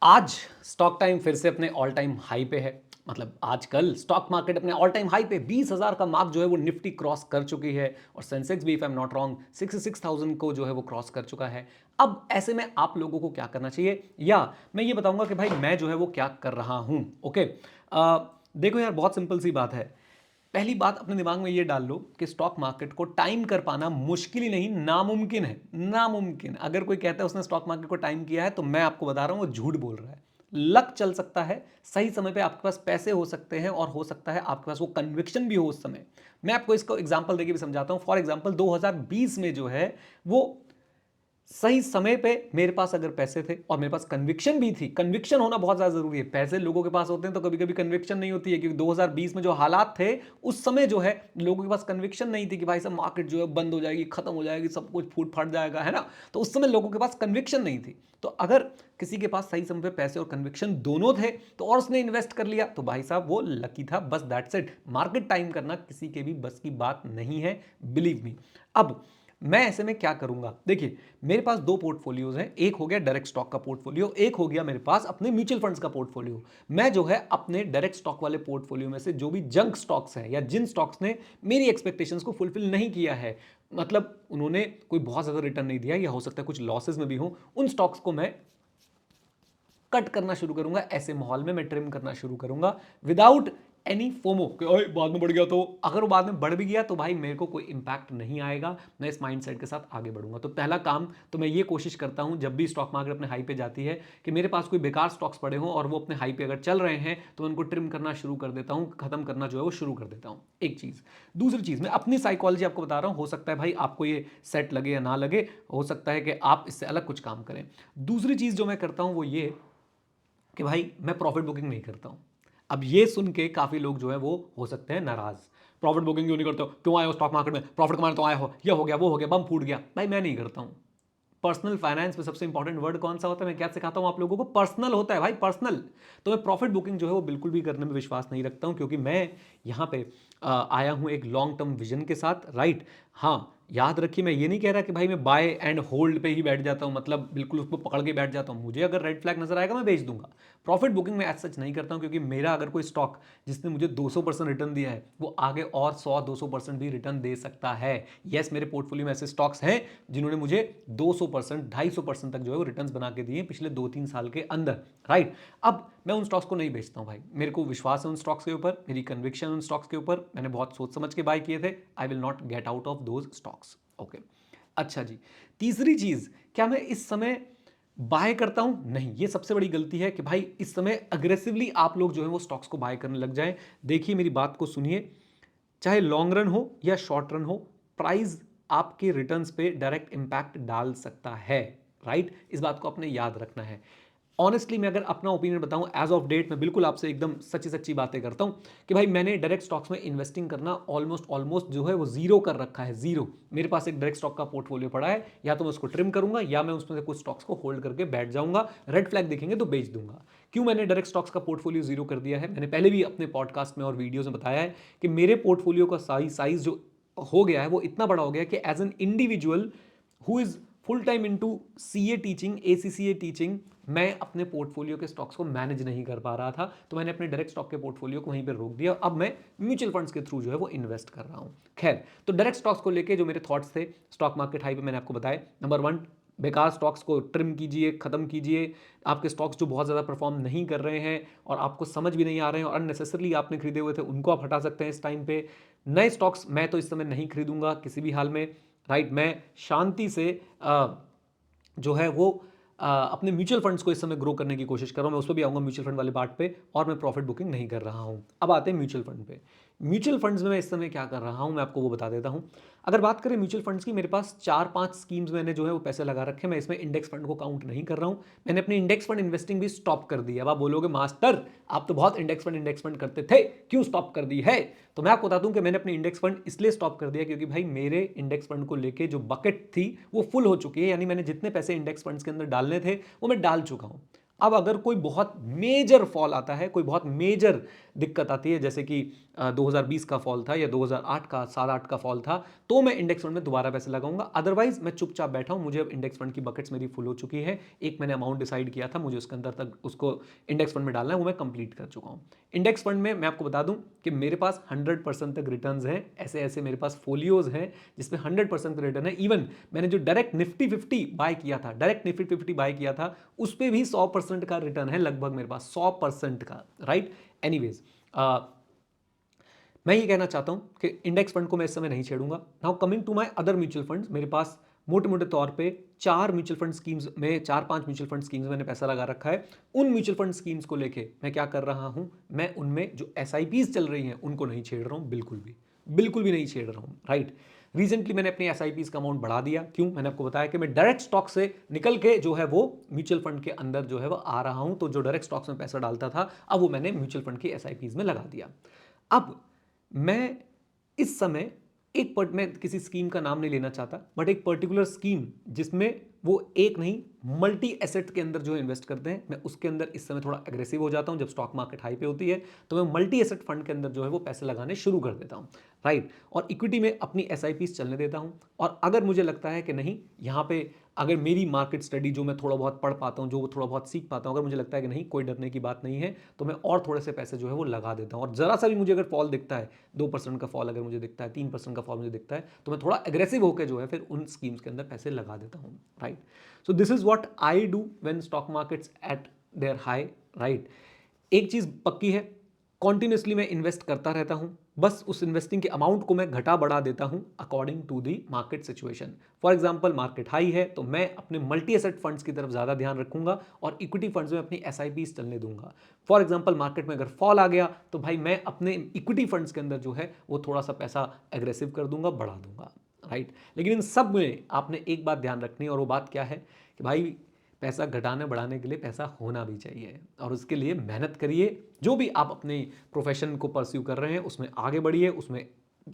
आज stock time फिर से अपने ऑल टाइम हाई पे है। मतलब आजकल स्टॉक मार्केट अपने ऑल टाइम हाई पे 20,000 का मार्क जो है वो निफ्टी क्रॉस कर चुकी है और सेंसेक्स भी if I am not wrong 66,000 को जो है वो क्रॉस कर चुका है। अब ऐसे में आप लोगों को क्या करना चाहिए, या मैं ये बताऊंगा कि भाई मैं जो है वो क्या कर रहा हूं। ओके, देखो यार, बहुत सिंपल सी बात है। पहली बात अपने दिमाग में ये डाल लो कि स्टॉक मार्केट को टाइम कर पाना मुश्किल ही नहीं, नामुमकिन है। नामुमकिन। अगर कोई कहता है उसने स्टॉक मार्केट को टाइम किया है तो मैं आपको बता रहा हूं वो झूठ बोल रहा है। लक चल सकता है, सही समय पे आपके पास पैसे हो सकते हैं और हो सकता है आपके पास वो कन्विक्शन भी हो उस समय। मैं आपको इसको एग्जांपल देके भी समझाता हूं। फॉर एग्जांपल 2020 में जो है वो सही समय पे मेरे पास अगर पैसे थे और मेरे पास कन्विक्शन भी थी। कन्विक्शन होना बहुत ज्यादा जरूरी है। पैसे लोगों के पास होते हैं तो कभी कभी कन्विक्शन नहीं होती है, क्योंकि 2020 में जो हालात थे उस समय जो है लोगों के पास कन्विक्शन नहीं थी कि भाई सब मार्केट जो है बंद हो जाएगी, खत्म हो जाएगी, सब कुछ फूट फट जाएगा, है ना। तो उस समय लोगों के पास कन्विक्शन नहीं थी। तो अगर किसी के पास सही समय पे पैसे और कन्विक्शन दोनों थे तो और उसने इन्वेस्ट कर लिया तो भाई साहब वो लकी था, बस दैट्स इट। मार्केट टाइम करना किसी के भी बस की बात नहीं है, बिलीव मी। अब मैं ऐसे में क्या करूंगा, देखिए मेरे पास दो पोर्टफोलियोज हैं। एक हो गया डायरेक्ट स्टॉक का पोर्टफोलियो, एक हो गया मेरे पास अपने म्यूचुअल फंड्स का पोर्टफोलियो। मैं जो है अपने डायरेक्ट स्टॉक वाले पोर्टफोलियो में से जो भी जंक स्टॉक्स हैं या जिन स्टॉक्स ने मेरी एक्सपेक्टेशंस को फुलफिल नहीं किया है, मतलब उन्होंने कोई बहुत ज्यादा रिटर्न नहीं दिया या हो सकता है कुछ लॉसेस में भी हो, उन स्टॉक्स को मैं कट करना शुरू करूंगा। ऐसे माहौल में मैं ट्रिम करना शुरू करूंगा विदाउट एनी फोमो कि ओए बाद में बढ़ गया। तो अगर वो बाद में बढ़ भी गया तो भाई मेरे को कोई इंपैक्ट नहीं आएगा। मैं इस माइंडसेट के साथ आगे बढ़ूंगा। तो पहला काम तो मैं ये कोशिश करता हूं जब भी स्टॉक मार्केट अपने हाई पे जाती है कि मेरे पास कोई बेकार स्टॉक्स पड़े हों और वो अपने हाई पे अगर चल रहे हैं तो उनको ट्रिम करना शुरू कर देता हूं, खत्म करना जो है वो शुरू कर देता हूं। एक चीज। दूसरी चीज, मैं अपनी साइकोलॉजी आपको बता रहा हूं, हो सकता है भाई आपको ये सेट लगे या ना लगे, हो सकता है कि आप इससे अलग कुछ काम करें। दूसरी चीज जो मैं करता हूं वो ये कि भाई मैं प्रॉफिट बुकिंग नहीं करता हूं। अब ये सुन के काफी लोग जो है वो हो सकते हैं नाराज। प्रॉफिट बुकिंग क्यों नहीं करते हो, क्यों आए हो स्टॉक मार्केट में, प्रॉफिट कमाने तो आए हो, ये हो गया वो हो गया, बम फूट गया। भाई मैं नहीं करता हूं। पर्सनल फाइनेंस में सबसे इंपॉर्टेंट वर्ड कौन सा होता है, मैं क्या सिखाता हूं आप लोगों को, पर्सनल होता है भाई, पर्सनल। तो मैं प्रॉफिट बुकिंग जो है वो बिल्कुल भी करने में विश्वास नहीं रखता हूं, क्योंकि मैं यहां पे आया हूं एक लॉन्ग टर्म विजन के साथ, राइट। हाँ, याद रखिए, मैं ये नहीं कह रहा कि भाई मैं बाय एंड होल्ड पे ही बैठ जाता हूं, मतलब बिल्कुल उसको पकड़ के बैठ जाता हूं। मुझे अगर रेड फ्लैग नजर आएगा मैं बेच दूंगा। प्रॉफिट बुकिंग में एज सच नहीं करता हूं, क्योंकि मेरा अगर कोई स्टॉक जिसने मुझे 200% रिटर्न दिया है वो आगे और 100-200% भी रिटर्न दे सकता है। यस, मेरे पोर्टफोलियो में ऐसे स्टॉक्स हैं जिन्होंने मुझे 200%, 250% तक जो है वो रिटर्न्स बना के दिए पिछले 2-3 साल के अंदर, राइट। अब मैं उन स्टॉक्स को नहीं बेचता हूं भाई, मेरे को विश्वास है उन स्टॉक्स के ऊपर, मेरी कन्विक्शन उन स्टॉक्स के ऊपर, मैंने बहुत सोच समझ के बाय किए थे। I will not get out of those stocks. Okay, अच्छा जी। तीसरी चीज, क्या मैं इस समय बाय करता हूं? नहीं, ये सबसे बड़ी गलती है कि भाई इस समय अग्रेसिवली आप लोग जो है वो स्टॉक्स को बाय करने लग जाएं। देखिए मेरी बात को सुनिए, चाहे लॉन्ग रन हो या शॉर्ट रन हो, प्राइस आपके रिटर्न्स पे डायरेक्ट इंपैक्ट डाल सकता है, राइट। इस बात को आपने याद रखना है। ऑनेस्टली मैं अगर अपना ओपिनियन बताऊं, एज ऑफ डेट मैं बिल्कुल आपसे एकदम सच्ची सच्ची बातें करता हूं कि भाई मैंने डायरेक्ट स्टॉक्स में इन्वेस्टिंग करना ऑलमोस्ट ऑलमोस्ट जो है वो जीरो कर रखा है, जीरो। मेरे पास एक डायरेक्ट स्टॉक का पोर्टफोलियो पड़ा है, या तो मैं उसको ट्रिम करूंगा या मैं उसमें से कुछ स्टॉक्स को होल्ड करके बैठ जाऊंगा, रेड फ्लैग दिखेंगे तो बेच दूंगा। क्यों मैंने डायरेक्ट स्टॉक्स का पोर्टफोलियो जीरो कर दिया है, मैंने पहले भी अपने पॉडकास्ट में और वीडियोज में बताया है कि मेरे पोर्टफोलियो का साइज जो हो गया है वो इतना बड़ा हो गया कि as an individual who is full time into CA teaching, ACCA teaching, मैं अपने पोर्टफोलियो के स्टॉक्स को मैनेज नहीं कर पा रहा था, तो मैंने अपने डायरेक्ट स्टॉक के पोर्टफोलियो को वहीं पर रोक दिया। अब मैं म्यूचुअल फंड्स के थ्रू जो है वो इन्वेस्ट कर रहा हूं। खैर, तो डायरेक्ट स्टॉक्स को लेके जो मेरे थॉट्स थे स्टॉक मार्केट हाई पे, मैंने आपको बताया। नंबर वन, बेकार स्टॉक्स को ट्रिम कीजिए, खत्म कीजिए। आपके स्टॉक्स जो बहुत ज़्यादा परफॉर्म नहीं कर रहे हैं और आपको समझ भी नहीं आ रहे हैं और अननेसेसरली आपने खरीदे हुए थे, उनको आप हटा सकते हैं इस टाइम पे। नए स्टॉक्स मैं तो इस समय नहीं खरीदूंगा किसी भी हाल में, राइट। मैं शांति से जो है वो अपने म्यूचुअल फंड्स को इस समय ग्रो करने की कोशिश कर रहा हूं। मैं उस पर भी आऊंगा म्यूचुअल फंड वाले पार्ट पे, और मैं प्रॉफिट बुकिंग नहीं कर रहा हूं। अब आते हैं म्यूचुअल फंड पे। म्यूचुअल फंड्स में मैं इस समय क्या कर रहा हूं मैं आपको वो बता देता हूं। अगर बात करें म्यूचुअल फंड्स की, मेरे पास 4-5 स्कीम्स मैंने जो है वो पैसे लगा रखे हैं। मैं इसमें इंडेक्स फंड को काउंट नहीं कर रहा हूं। मैंने अपनी इंडेक्स फंड इन्वेस्टिंग भी स्टॉप कर दी है। अब आप बोलोगे मास्टर आप तो बहुत इंडेक्स फंड करते थे, क्यों स्टॉप कर दी है? तो मैं आपको बता दूं कि मैंने अपनी इंडेक्स फंड इसलिए स्टॉप कर दिया क्योंकि भाई मेरे इंडेक्स फंड को लेके जो बकेट थी वो फुल हो चुकी है, यानी मैंने जितने पैसे इंडेक्स फंड्स के अंदर डालने थे वो मैं डाल चुका हूं। अब अगर कोई बहुत मेजर फॉल आता है, कोई बहुत मेजर दिक्कत आती है, जैसे कि 2020 का फॉल था या 2008 का 7-8 का फॉल था, तो मैं इंडेक्स फंड में दोबारा पैसे लगाऊंगा। अदरवाइज मैं चुपचाप बैठा हूं, मुझे अब इंडेक्स फंड की बकेट्स मेरी फुल हो चुकी है। एक मैंने अमाउंट डिसाइड किया था, मुझे उसके अंदर तक उसको इंडेक्स फंड में डालना है, वो मैं कंप्लीट कर चुका हूं। इंडेक्स फंड में मैं आपको बता दूं कि मेरे पास 100% तक रिटर्न्स हैं। ऐसे ऐसे मेरे पास फोलियोज हैं जिसमें 100% रिटर्न है। इवन मैंने जो डायरेक्ट निफ्टी 50 बाय किया था, डायरेक्ट निफ्टी 50 बाय किया था, उस पर भी 100% का रिटर्न है लगभग मेरे पास, 100% का, राइट। एनीवेज, मैं ये कहना चाहता हूं कि इंडेक्स फंड को मैं इस समय नहीं छेड़ूंगा। Now coming to my other mutual funds, मेरे पास मोटे मोटे तौर पे 4-5 म्यूचुअल फंड स्कीम्स मैंने पैसा लगा रखा है। उन म्यूचुअल फंड स्कीम्स को लेके मैं क्या कर रहा हूं, मैं उनमें जो एसआईपीज चल रही हैं उनको नहीं छेड़ रहा हूं, बिल्कुल भी नहीं छेड़ रहा हूं, राइट। रिसेंटली मैंने अपनी एसआईपीज का अमाउंट बढ़ा दिया। क्यों? मैंने आपको बताया कि मैं डायरेक्ट स्टॉक से निकल के जो है वो म्यूचुअल फंड के अंदर जो है वो आ रहा हूं। तो जो डायरेक्ट स्टॉक्स में पैसा डालता था, अब वो मैंने म्यूचुअल फंड की एसआईपीज में लगा दिया। अब मैं इस समय मैं किसी स्कीम का नाम नहीं लेना चाहता, बट एक पर्टिकुलर स्कीम जिसमें वो एक नहीं मल्टी एसेट के अंदर जो इन्वेस्ट करते हैं, मैं उसके अंदर इस समय थोड़ा एग्रेसिव हो जाता हूं। जब स्टॉक मार्केट हाई पे होती है तो मैं मल्टी एसेट फंड के अंदर जो है वो पैसे लगाने शुरू कर देता हूं, राइट। और इक्विटी में अपनी एसआईपीज चलने देता हूं। और अगर मुझे लगता है कि नहीं, यहाँ पे अगर मेरी मार्केट स्टडी जो मैं थोड़ा बहुत पढ़ पाता हूँ, जो थोड़ा बहुत सीख पाता हूँ, अगर मुझे लगता है कि नहीं कोई डरने की बात नहीं है, तो मैं और थोड़े से पैसे जो है वो लगा देता हूँ। और जरा सा भी मुझे अगर फॉल दिखता है, 2% का फॉल अगर मुझे दिखता है, 3% का फॉल मुझे दिखता है, तो मैं थोड़ा एग्रेसिव होकर जो है फिर उन स्कीम्स के अंदर पैसे लगा देता हूँ, right. So this is what I do when stock markets eight their high, right. एक चीज पक्की है, कॉन्टिन्यूसली मैं इन्वेस्ट करता रहता हूं। बस उस इन्वेस्टिंग के अमाउंट को मैं घटा बढ़ा देता हूं according to the market situation. For example, market high है तो मैं अपने मल्टी एसेट फंड्स की तरफ ज्यादा ध्यान रखूंगा और इक्विटी फंड्स में अपनी एसआईपीज चलने दूंगा। फॉर एग्जांपल, मार्केट में अगर फॉल आ गया तो भाई मैं अपने इक्विटी फंड्स के अंदर जो है वो थोड़ा सा पैसा एग्रेसिव कर दूंगा, बढ़ा दूंगा, राइट। लेकिन इन सब में आपने एक बात ध्यान रखनी, और वो बात क्या है कि भाई पैसा घटाने बढ़ाने के लिए पैसा होना भी चाहिए, और उसके लिए मेहनत करिए। जो भी आप अपने प्रोफेशन को परस्यू कर रहे हैं उसमें आगे बढ़िए, उसमें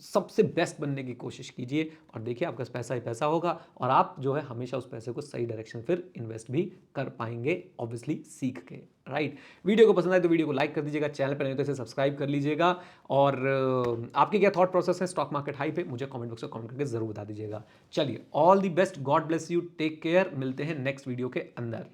सबसे बेस्ट बनने की कोशिश कीजिए, और देखिए आपका पैसा ही पैसा होगा, और आप जो है हमेशा उस पैसे को सही डायरेक्शन फिर इन्वेस्ट भी कर पाएंगे, ऑब्वियसली सीख के, राइट। वीडियो को पसंद आए तो वीडियो को लाइक कर दीजिएगा, चैनल पर नहीं तो इसे सब्सक्राइब कर लीजिएगा। और आपके क्या थॉट प्रोसेस है स्टॉक मार्केट हाई पे, मुझे कमेंट बॉक्स में कमेंट करके जरूर बता दीजिएगा। चलिए, all the best, God bless you, take care, मिलते हैं नेक्स्ट वीडियो के अंदर।